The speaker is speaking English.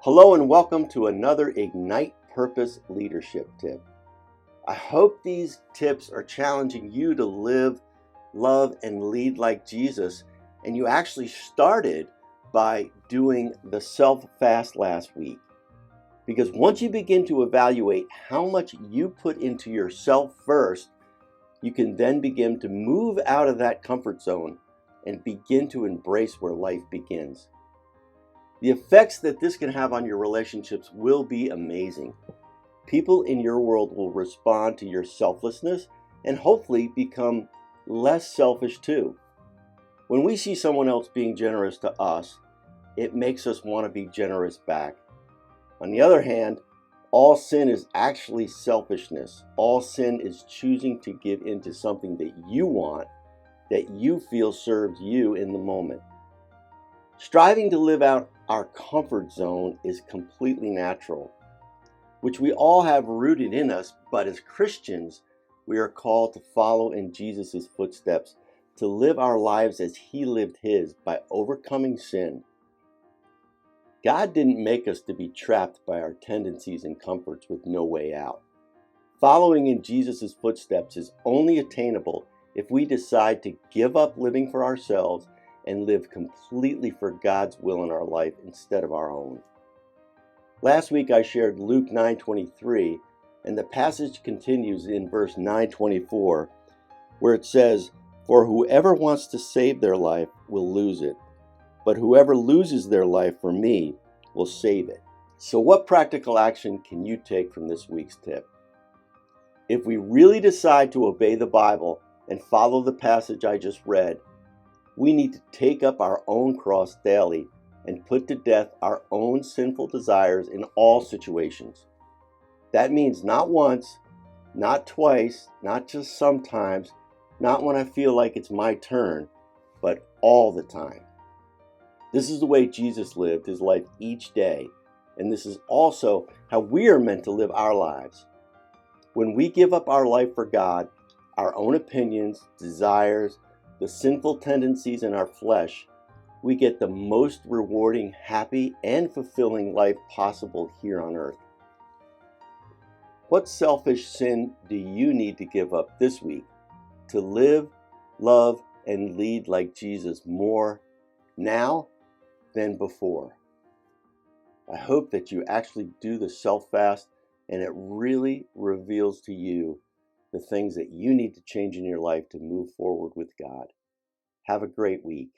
Hello and welcome to another Ignite Purpose Leadership Tip. I hope these tips are challenging you to live, love, and lead like Jesus, and you actually started by doing the self-fast last week. Because once you begin to evaluate how much you put into yourself first, you can then begin to move out of that comfort zone and begin to embrace where life begins. The effects that this can have on your relationships will be amazing. People in your world will respond to your selflessness and hopefully become less selfish too. When we see someone else being generous to us, it makes us want to be generous back. On the other hand, all sin is actually selfishness. All sin is choosing to give into something that you want, that you feel serves you in the moment. Striving to live out our comfort zone is completely natural, which we all have rooted in us, but as Christians, we are called to follow in Jesus' footsteps, to live our lives as He lived His by overcoming sin. God didn't make us to be trapped by our tendencies and comforts with no way out. Following in Jesus' footsteps is only attainable if we decide to give up living for ourselves and live completely for God's will in our life instead of our own. Last week I shared Luke 9:23, and the passage continues in verse 9:24, where it says, "For whoever wants to save their life will lose it, but whoever loses their life for me will save it." So what practical action can you take from this week's tip? If we really decide to obey the Bible and follow the passage I just read, we need to take up our own cross daily and put to death our own sinful desires in all situations. That means not once, not twice, not just sometimes, not when I feel like it's my turn, but all the time. This is the way Jesus lived His life each day, and this is also how we are meant to live our lives. When we give up our life for God, our own opinions, desires, the sinful tendencies in our flesh, we get the most rewarding, happy, and fulfilling life possible here on earth. What selfish sin do you need to give up this week to live, love, and lead like Jesus more now than before? I hope that you actually do the self-fast and it really reveals to you the things that you need to change in your life to move forward with God. Have a great week.